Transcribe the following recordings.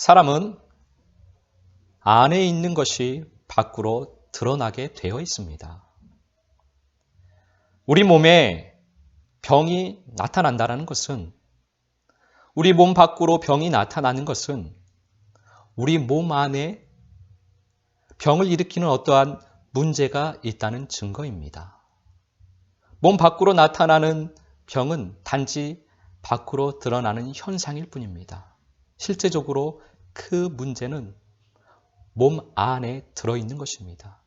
사람은 안에 있는 것이 밖으로 드러나게 되어 있습니다. 우리 몸에 병이 나타난다는 것은, 우리 몸 밖으로 병이 나타나는 것은 우리 몸 안에 병을 일으키는 어떠한 문제가 있다는 증거입니다. 몸 밖으로 나타나는 병은 단지 밖으로 드러나는 현상일 뿐입니다. 실제적으로 그 문제는 몸 안에 들어있는 것입니다.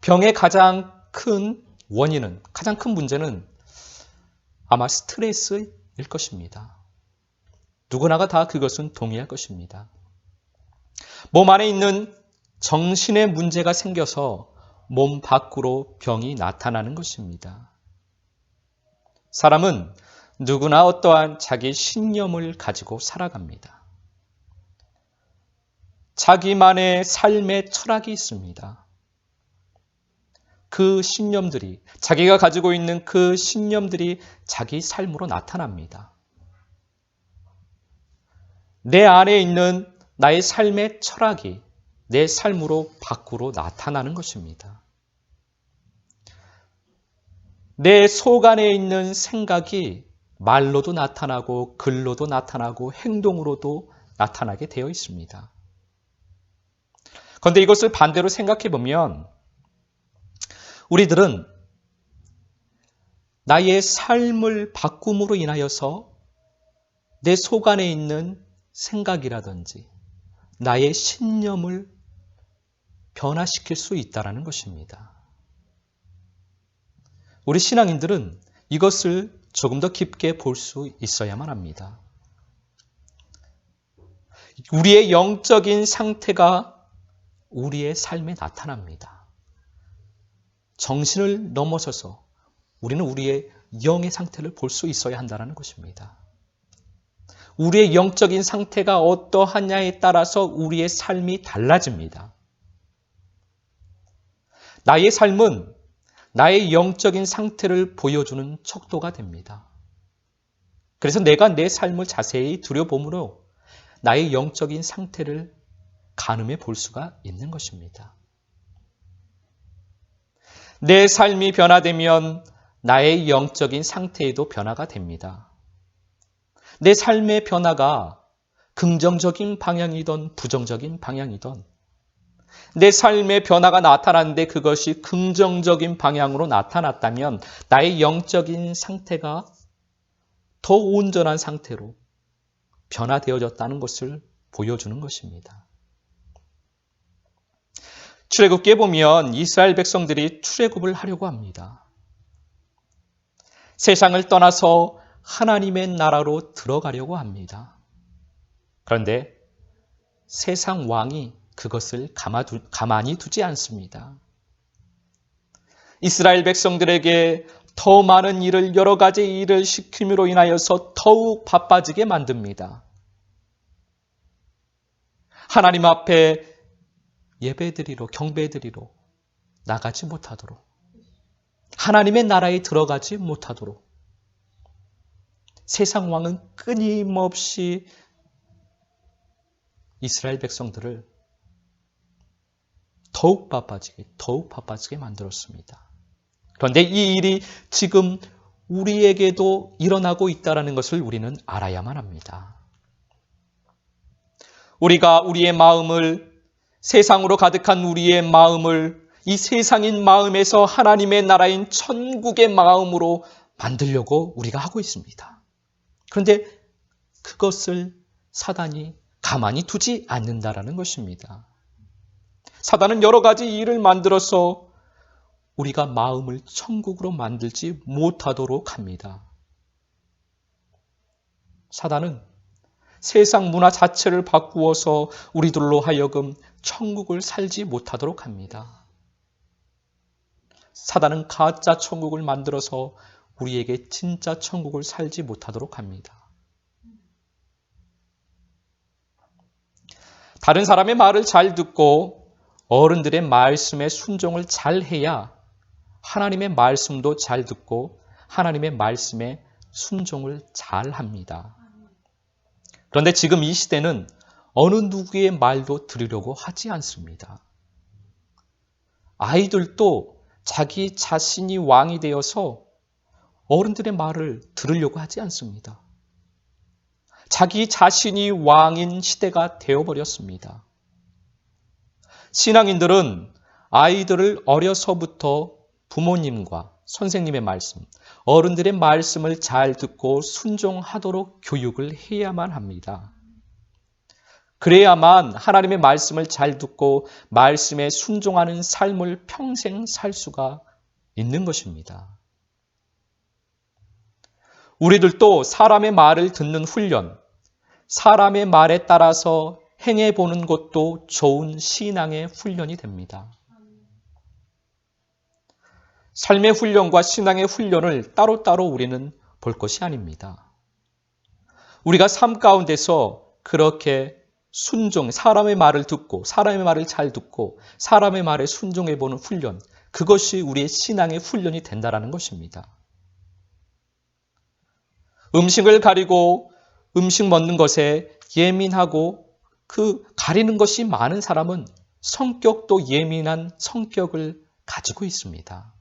병의 가장 큰 원인은, 가장 큰 문제는 아마 스트레스일 것입니다. 누구나가 다 그것은 동의할 것입니다. 몸 안에 있는 정신의 문제가 생겨서 몸 밖으로 병이 나타나는 것입니다. 사람은 누구나 어떠한 자기 신념을 가지고 살아갑니다. 자기만의 삶의 철학이 있습니다. 그 신념들이, 자기가 가지고 있는 그 신념들이 자기 삶으로 나타납니다. 내 안에 있는 나의 삶의 철학이 내 삶으로 밖으로 나타나는 것입니다. 내 속 안에 있는 생각이 말로도 나타나고 글로도 나타나고 행동으로도 나타나게 되어 있습니다. 그런데 이것을 반대로 생각해 보면 우리들은 나의 삶을 바꿈으로 인하여서 내 속 안에 있는 생각이라든지 나의 신념을 변화시킬 수 있다는 것입니다. 우리 신앙인들은 이것을 조금 더 깊게 볼 수 있어야만 합니다. 우리의 영적인 상태가 우리의 삶에 나타납니다. 정신을 넘어서서 우리는 우리의 영의 상태를 볼 수 있어야 한다는 것입니다. 우리의 영적인 상태가 어떠하냐에 따라서 우리의 삶이 달라집니다. 나의 삶은 나의 영적인 상태를 보여주는 척도가 됩니다. 그래서 내가 내 삶을 자세히 들여보므로 나의 영적인 상태를 가늠해 볼 수가 있는 것입니다. 내 삶이 변화되면 나의 영적인 상태에도 변화가 됩니다. 내 삶의 변화가 긍정적인 방향이든 부정적인 방향이든 내 삶의 변화가 나타났는데 그것이 긍정적인 방향으로 나타났다면 나의 영적인 상태가 더 온전한 상태로 변화되어졌다는 것을 보여주는 것입니다. 출애굽기에 보면 이스라엘 백성들이 출애굽을 하려고 합니다. 세상을 떠나서 하나님의 나라로 들어가려고 합니다. 그런데 세상 왕이 그것을 가만히 두지 않습니다. 이스라엘 백성들에게 더 많은 일을, 여러 가지 일을 시킴으로 인하여서 더욱 바빠지게 만듭니다. 하나님 앞에 예배드리러, 경배드리러 나가지 못하도록, 하나님의 나라에 들어가지 못하도록 세상 왕은 끊임없이 이스라엘 백성들을 더욱 바빠지게 만들었습니다. 그런데 이 일이 지금 우리에게도 일어나고 있다는 것을 우리는 알아야만 합니다. 우리가 우리의 마음을, 세상으로 가득한 우리의 마음을 이 세상인 마음에서 하나님의 나라인 천국의 마음으로 만들려고 우리가 하고 있습니다. 그런데 그것을 사단이 가만히 두지 않는다라는 것입니다. 사단은 여러 가지 일을 만들어서 우리가 마음을 천국으로 만들지 못하도록 합니다. 사단은 세상 문화 자체를 바꾸어서 우리들로 하여금 천국을 살지 못하도록 합니다. 사단은 가짜 천국을 만들어서 우리에게 진짜 천국을 살지 못하도록 합니다. 다른 사람의 말을 잘 듣고 어른들의 말씀에 순종을 잘 해야 하나님의 말씀도 잘 듣고 하나님의 말씀에 순종을 잘 합니다. 그런데 지금 이 시대는 어느 누구의 말도 들으려고 하지 않습니다. 아이들도 자기 자신이 왕이 되어서 어른들의 말을 들으려고 하지 않습니다. 자기 자신이 왕인 시대가 되어버렸습니다. 신앙인들은 아이들을 어려서부터 부모님과 선생님의 말씀, 어른들의 말씀을 잘 듣고 순종하도록 교육을 해야만 합니다. 그래야만 하나님의 말씀을 잘 듣고 말씀에 순종하는 삶을 평생 살 수가 있는 것입니다. 우리들도 사람의 말을 듣는 훈련, 사람의 말에 따라서 행해보는 것도 좋은 신앙의 훈련이 됩니다. 삶의 훈련과 신앙의 훈련을 따로따로 우리는 볼 것이 아닙니다. 우리가 삶 가운데서 그렇게 사람의 말을 듣고, 사람의 말을 잘 듣고, 사람의 말에 순종해보는 훈련, 그것이 우리의 신앙의 훈련이 된다는 것입니다. 음식을 가리고 음식 먹는 것에 예민하고 그 가리는 것이 많은 사람은 성격도 예민한 성격을 가지고 있습니다.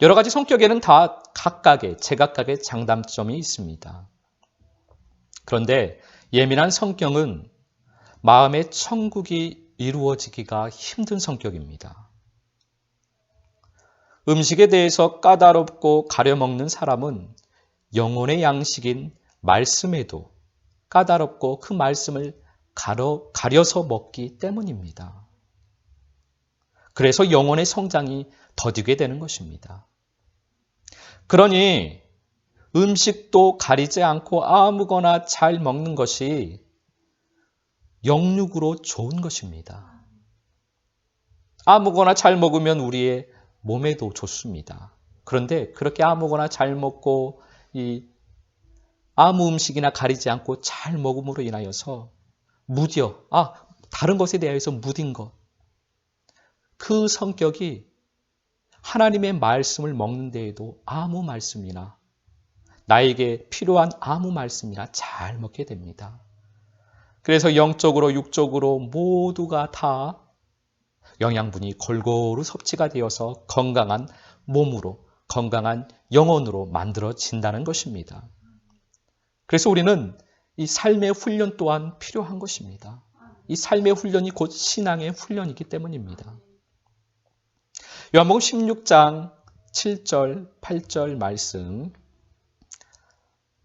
여러 가지 성격에는 다 제각각의 장단점이 있습니다. 그런데 예민한 성격은 마음의 천국이 이루어지기가 힘든 성격입니다. 음식에 대해서 까다롭고 가려먹는 사람은 영혼의 양식인 말씀에도 까다롭고 그 말씀을 가려서 먹기 때문입니다. 그래서 영혼의 성장이 더디게 되는 것입니다. 그러니 음식도 가리지 않고 아무거나 잘 먹는 것이 영육으로 좋은 것입니다. 아무거나 잘 먹으면 우리의 몸에도 좋습니다. 그런데 그렇게 아무거나 잘 먹고 아무 음식이나 가리지 않고 잘 먹음으로 인하여서 다른 것에 대해서 무딘 것, 그 성격이 하나님의 말씀을 먹는 데에도 아무 말씀이나 나에게 필요한 아무 말씀이나 잘 먹게 됩니다. 그래서 영적으로 육적으로 모두가 다 영양분이 골고루 섭취가 되어서 건강한 몸으로, 건강한 영혼으로 만들어진다는 것입니다. 그래서 우리는 이 삶의 훈련 또한 필요한 것입니다. 이 삶의 훈련이 곧 신앙의 훈련이기 때문입니다. 요한복음 16장 7절, 8절 말씀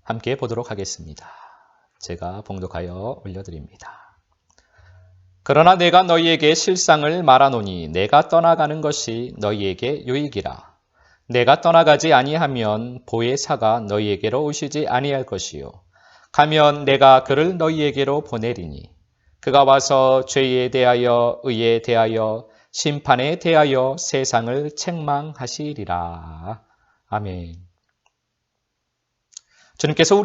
함께 보도록 하겠습니다. 제가 봉독하여 올려드립니다. 그러나 내가 너희에게 실상을 말하노니 내가 떠나가는 것이 너희에게 유익이라. 내가 떠나가지 아니하면 보혜사가 너희에게로 오시지 아니할 것이요. 가면 내가 그를 너희에게로 보내리니 그가 와서 죄에 대하여 의에 대하여 심판에 대하여 세상을 책망하시리라. 아멘. 주님께서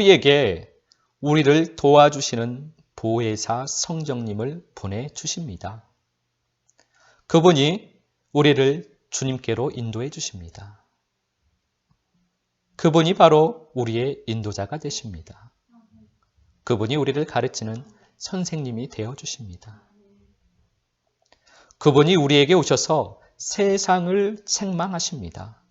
우리를 도와주시는 보혜사 성령님을 보내주십니다. 그분이 우리를 주님께로 인도해 주십니다. 그분이 바로 우리의 인도자가 되십니다. 그분이 우리를 가르치는 선생님이 되어 주십니다. 그분이 우리에게 오셔서 세상을 책망하십니다.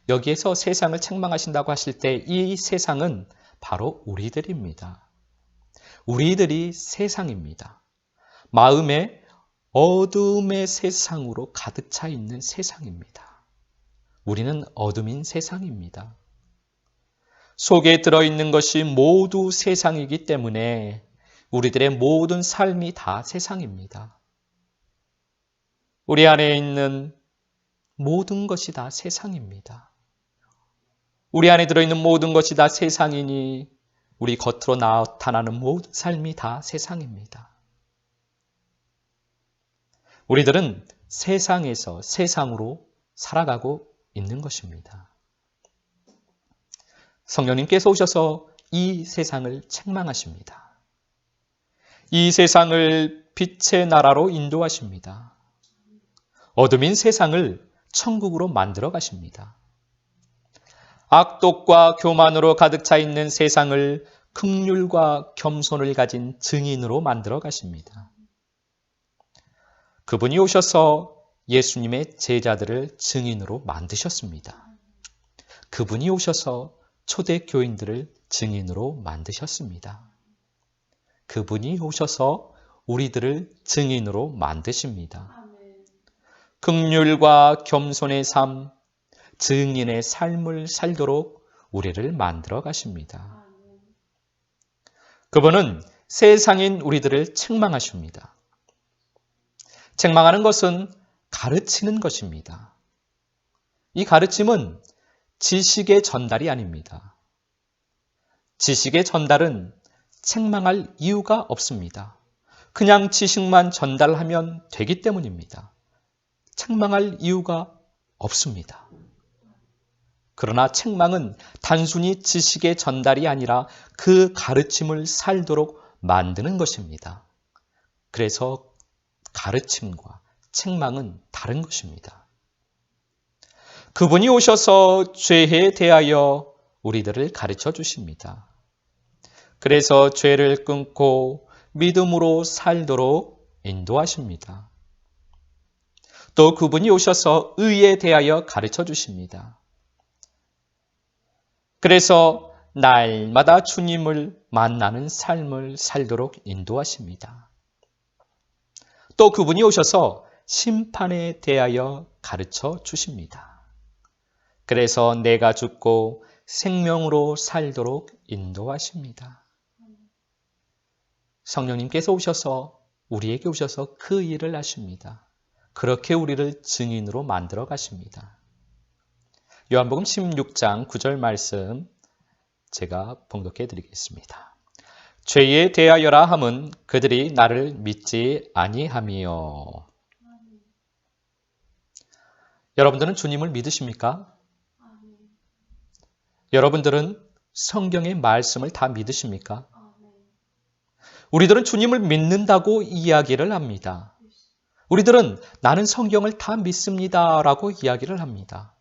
여기에서 세상을 책망하신다고 하실 때 이 세상은 바로 우리들입니다. 우리들이 세상입니다. 마음에 어둠의 세상으로 가득 차 있는 세상입니다. 우리는 어둠인 세상입니다. 속에 들어있는 것이 모두 세상이기 때문에 우리들의 모든 삶이 다 세상입니다. 우리 안에 있는 모든 것이 다 세상입니다. 우리 안에 들어있는 모든 것이 다 세상이니 우리 겉으로 나타나는 모든 삶이 다 세상입니다. 우리들은 세상에서 세상으로 살아가고 있는 것입니다. 성령님께서 오셔서 이 세상을 책망하십니다. 이 세상을 빛의 나라로 인도하십니다. 어둠인 세상을 천국으로 만들어 가십니다. 악독과 교만으로 가득 차 있는 세상을 긍휼과 겸손을 가진 증인으로 만들어 가십니다. 그분이 오셔서 예수님의 제자들을 증인으로 만드셨습니다. 그분이 오셔서 초대 교인들을 증인으로 만드셨습니다. 그분이 오셔서 우리들을 증인으로 만드십니다. 긍휼과 겸손의 삶, 증인의 삶을 살도록 우리를 만들어 가십니다. 그분은 세상인 우리들을 책망하십니다. 책망하는 것은 가르치는 것입니다. 이 가르침은 지식의 전달이 아닙니다. 지식의 전달은 책망할 이유가 없습니다. 그냥 지식만 전달하면 되기 때문입니다. 책망할 이유가 없습니다. 그러나 책망은 단순히 지식의 전달이 아니라 그 가르침을 살도록 만드는 것입니다. 그래서 가르침과 책망은 다른 것입니다. 그분이 오셔서 죄에 대하여 우리들을 가르쳐 주십니다. 그래서 죄를 끊고 믿음으로 살도록 인도하십니다. 또 그분이 오셔서 의에 대하여 가르쳐 주십니다. 그래서 날마다 주님을 만나는 삶을 살도록 인도하십니다. 또 그분이 오셔서 심판에 대하여 가르쳐 주십니다. 그래서 내가 죽고 생명으로 살도록 인도하십니다. 성령님께서 오셔서 우리에게 오셔서 그 일을 하십니다. 그렇게 우리를 증인으로 만들어 가십니다. 요한복음 16장 9절 말씀 제가 봉독해 드리겠습니다. 죄에 대하여라 함은 그들이 나를 믿지 아니함이요. 여러분들은 주님을 믿으십니까? 여러분들은 성경의 말씀을 다 믿으십니까? 우리들은 주님을 믿는다고 이야기를 합니다. 우리들은 나는 성경을 다 믿습니다라고 이야기를 합니다.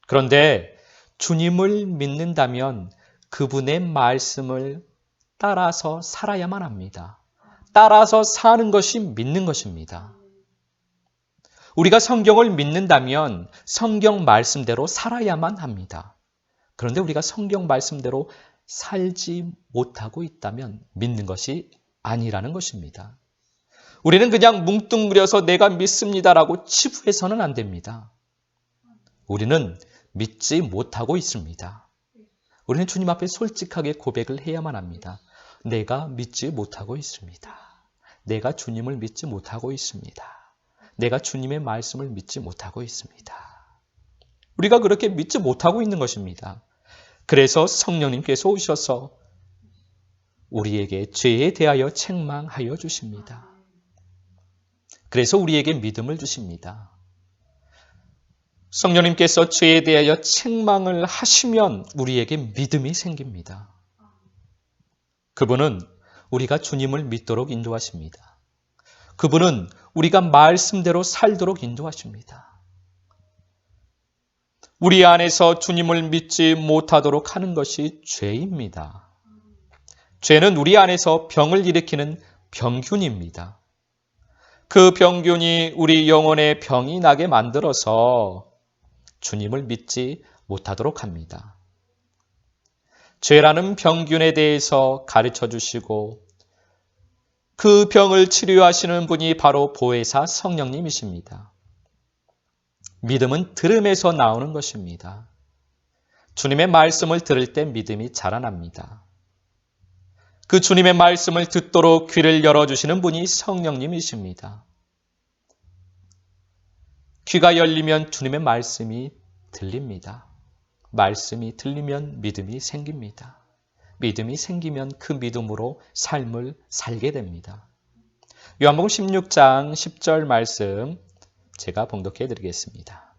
그런데 주님을 믿는다면 그분의 말씀을 따라서 살아야만 합니다. 따라서 사는 것이 믿는 것입니다. 우리가 성경을 믿는다면 성경 말씀대로 살아야만 합니다. 그런데 우리가 성경 말씀대로 살지 못하고 있다면 믿는 것이 아니라는 것입니다. 우리는 그냥 뭉뚱그려서 내가 믿습니다라고 치부해서는 안 됩니다. 우리는 믿지 못하고 있습니다. 우리는 주님 앞에 솔직하게 고백을 해야만 합니다. 내가 믿지 못하고 있습니다. 내가 주님을 믿지 못하고 있습니다. 내가 주님의 말씀을 믿지 못하고 있습니다. 우리가 그렇게 믿지 못하고 있는 것입니다. 그래서 성령님께서 오셔서 우리에게 죄에 대하여 책망하여 주십니다. 그래서 우리에게 믿음을 주십니다. 성령님께서 죄에 대하여 책망을 하시면 우리에게 믿음이 생깁니다. 그분은 우리가 주님을 믿도록 인도하십니다. 그분은 우리가 말씀대로 살도록 인도하십니다. 우리 안에서 주님을 믿지 못하도록 하는 것이 죄입니다. 죄는 우리 안에서 병을 일으키는 병균입니다. 그 병균이 우리 영혼에 병이 나게 만들어서 주님을 믿지 못하도록 합니다. 죄라는 병균에 대해서 가르쳐 주시고 그 병을 치료하시는 분이 바로 보혜사 성령님이십니다. 믿음은 들음에서 나오는 것입니다. 주님의 말씀을 들을 때 믿음이 자라납니다. 그 주님의 말씀을 듣도록 귀를 열어주시는 분이 성령님이십니다. 귀가 열리면 주님의 말씀이 들립니다. 말씀이 들리면 믿음이 생깁니다. 믿음이 생기면 그 믿음으로 삶을 살게 됩니다. 요한복음 16장 10절 말씀 제가 봉독해 드리겠습니다.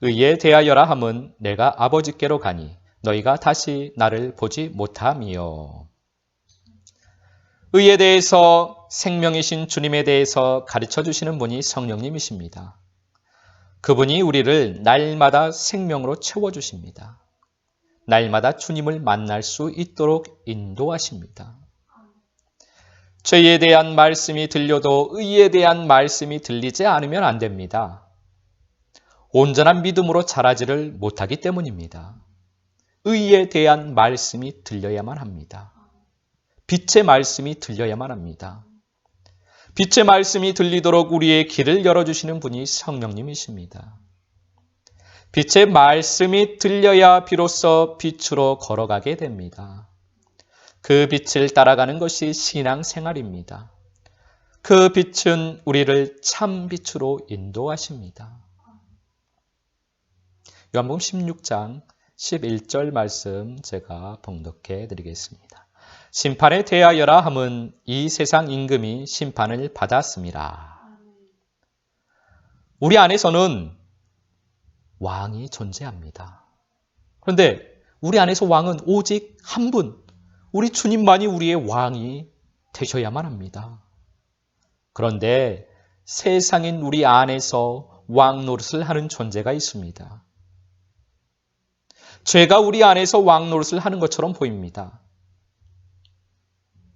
의에 대하여라 함은 내가 아버지께로 가니 너희가 다시 나를 보지 못함이요. 의에 대해서 생명이신 주님에 대해서 가르쳐 주시는 분이 성령님이십니다. 그분이 우리를 날마다 생명으로 채워주십니다. 날마다 주님을 만날 수 있도록 인도하십니다. 죄에 대한 말씀이 들려도 의에 대한 말씀이 들리지 않으면 안 됩니다. 온전한 믿음으로 자라지를 못하기 때문입니다. 의에 대한 말씀이 들려야만 합니다. 빛의 말씀이 들려야만 합니다. 빛의 말씀이 들리도록 우리의 길을 열어주시는 분이 성령님이십니다. 빛의 말씀이 들려야 비로소 빛으로 걸어가게 됩니다. 그 빛을 따라가는 것이 신앙생활입니다. 그 빛은 우리를 참 빛으로 인도하십니다. 요한복음 16장 11절 말씀 제가 봉독해 드리겠습니다. 심판에 대하여라 함은 이 세상 임금이 심판을 받았습니다. 우리 안에서는 왕이 존재합니다. 그런데 우리 안에서 왕은 오직 한 분, 우리 주님만이 우리의 왕이 되셔야만 합니다. 그런데 세상인 우리 안에서 왕 노릇을 하는 존재가 있습니다. 죄가 우리 안에서 왕 노릇을 하는 것처럼 보입니다.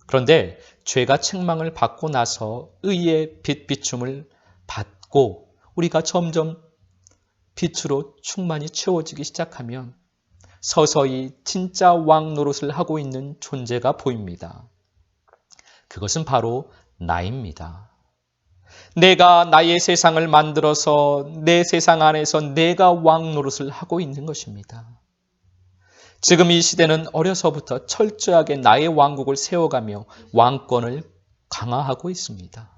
그런데 죄가 책망을 받고 나서 의의 빛 비춤을 받고 우리가 점점 빛으로 충만히 채워지기 시작하면 서서히 진짜 왕 노릇을 하고 있는 존재가 보입니다. 그것은 바로 나입니다. 내가 나의 세상을 만들어서 내 세상 안에서 내가 왕 노릇을 하고 있는 것입니다. 지금 이 시대는 어려서부터 철저하게 나의 왕국을 세워가며 왕권을 강화하고 있습니다.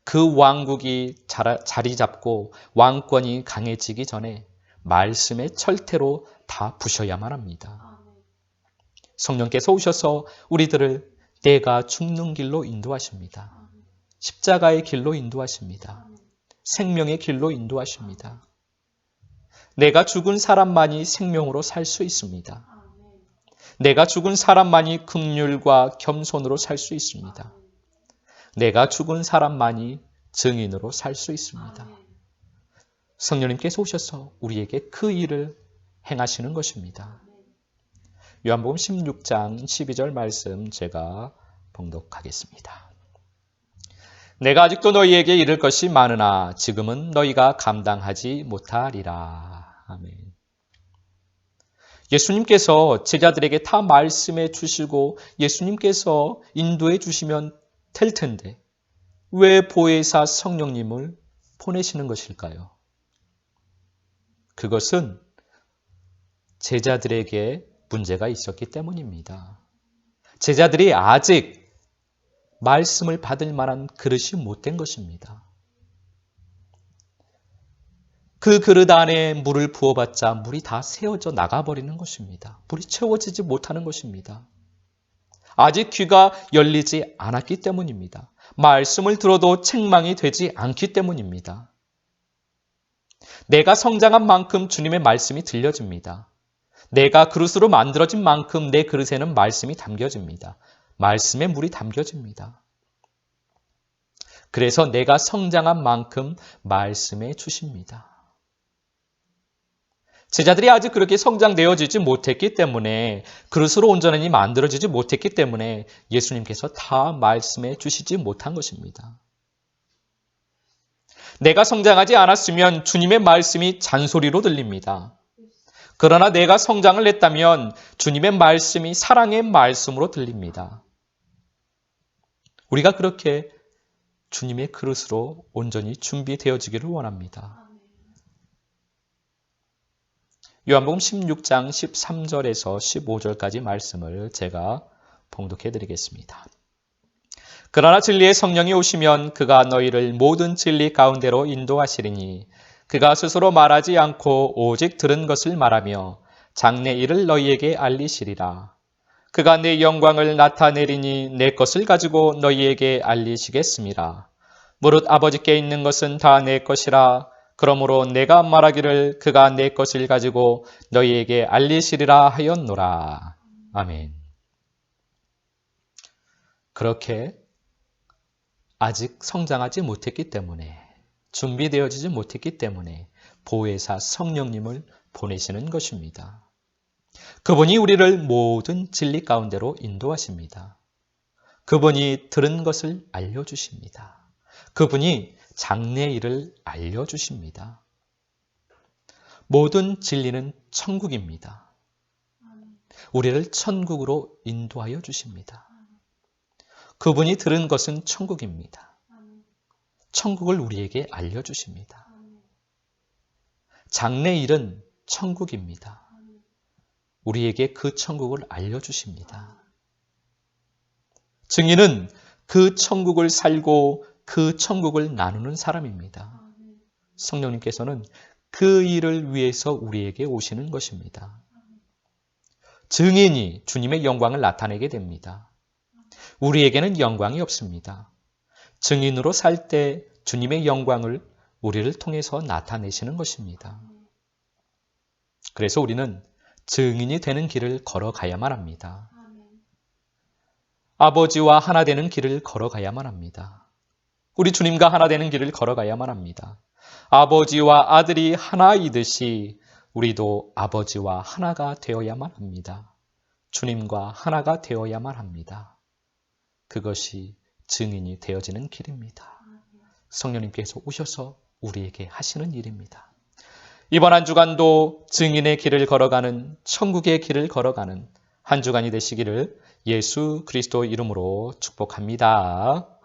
그 왕국이 자리 잡고 왕권이 강해지기 전에 말씀의 철퇴로 다 부셔야만 합니다. 성령께서 오셔서 우리들을 내가 죽는 길로 인도하십니다. 십자가의 길로 인도하십니다. 생명의 길로 인도하십니다. 내가 죽은 사람만이 생명으로 살 수 있습니다. 내가 죽은 사람만이 긍휼과 겸손으로 살 수 있습니다. 내가 죽은 사람만이 증인으로 살 수 있습니다. 성령님께서 오셔서 우리에게 그 일을 행하시는 것입니다. 요한복음 16장 12절 말씀 제가 봉독하겠습니다. 내가 아직도 너희에게 이를 것이 많으나 지금은 너희가 감당하지 못하리라. 아멘. 예수님께서 제자들에게 다 말씀해 주시고 예수님께서 인도해 주시면 될 텐데 왜 보혜사 성령님을 보내시는 것일까요? 그것은 제자들에게 문제가 있었기 때문입니다. 제자들이 아직 말씀을 받을 만한 그릇이 못된 것입니다. 그 그릇 안에 물을 부어봤자 물이 다 새어져 나가버리는 것입니다. 물이 채워지지 못하는 것입니다. 아직 귀가 열리지 않았기 때문입니다. 말씀을 들어도 책망이 되지 않기 때문입니다. 내가 성장한 만큼 주님의 말씀이 들려집니다. 내가 그릇으로 만들어진 만큼 내 그릇에는 말씀이 담겨집니다. 말씀에 물이 담겨집니다. 그래서 내가 성장한 만큼 말씀해 주십니다. 제자들이 아직 그렇게 성장되어지지 못했기 때문에 그릇으로 온전히 만들어지지 못했기 때문에 예수님께서 다 말씀해 주시지 못한 것입니다. 내가 성장하지 않았으면 주님의 말씀이 잔소리로 들립니다. 그러나 내가 성장을 했다면 주님의 말씀이 사랑의 말씀으로 들립니다. 우리가 그렇게 주님의 그릇으로 온전히 준비되어지기를 원합니다. 요한복음 16장 13절에서 15절까지 말씀을 제가 봉독해 드리겠습니다. 그러나 진리의 성령이 오시면 그가 너희를 모든 진리 가운데로 인도하시리니 그가 스스로 말하지 않고 오직 들은 것을 말하며 장래 일을 너희에게 알리시리라. 그가 내 영광을 나타내리니 내 것을 가지고 너희에게 알리시겠습니다. 무릇 아버지께 있는 것은 다 내 것이라. 그러므로 내가 말하기를 그가 내 것을 가지고 너희에게 알리시리라 하였노라. 아멘. 그렇게 아직 성장하지 못했기 때문에 준비되어지지 못했기 때문에 보혜사 성령님을 보내시는 것입니다. 그분이 우리를 모든 진리 가운데로 인도하십니다. 그분이 들은 것을 알려주십니다. 그분이 장래의 일을 알려주십니다. 모든 진리는 천국입니다. 우리를 천국으로 인도하여 주십니다. 그분이 들은 것은 천국입니다. 천국을 우리에게 알려주십니다. 장래의 일은 천국입니다. 우리에게 그 천국을 알려주십니다. 증인은 그 천국을 살고 그 천국을 나누는 사람입니다. 성령님께서는 그 일을 위해서 우리에게 오시는 것입니다. 증인이 주님의 영광을 나타내게 됩니다. 우리에게는 영광이 없습니다. 증인으로 살 때 주님의 영광을 우리를 통해서 나타내시는 것입니다. 그래서 우리는 증인이 되는 길을 걸어가야만 합니다. 아버지와 하나 되는 길을 걸어가야만 합니다. 우리 주님과 하나 되는 길을 걸어가야만 합니다. 아버지와 아들이 하나이듯이 우리도 아버지와 하나가 되어야만 합니다. 주님과 하나가 되어야만 합니다. 그것이 증인이 되어지는 길입니다. 성령님께서 오셔서 우리에게 하시는 일입니다. 이번 한 주간도 증인의 길을 걸어가는, 천국의 길을 걸어가는 한 주간이 되시기를 예수 그리스도 이름으로 축복합니다.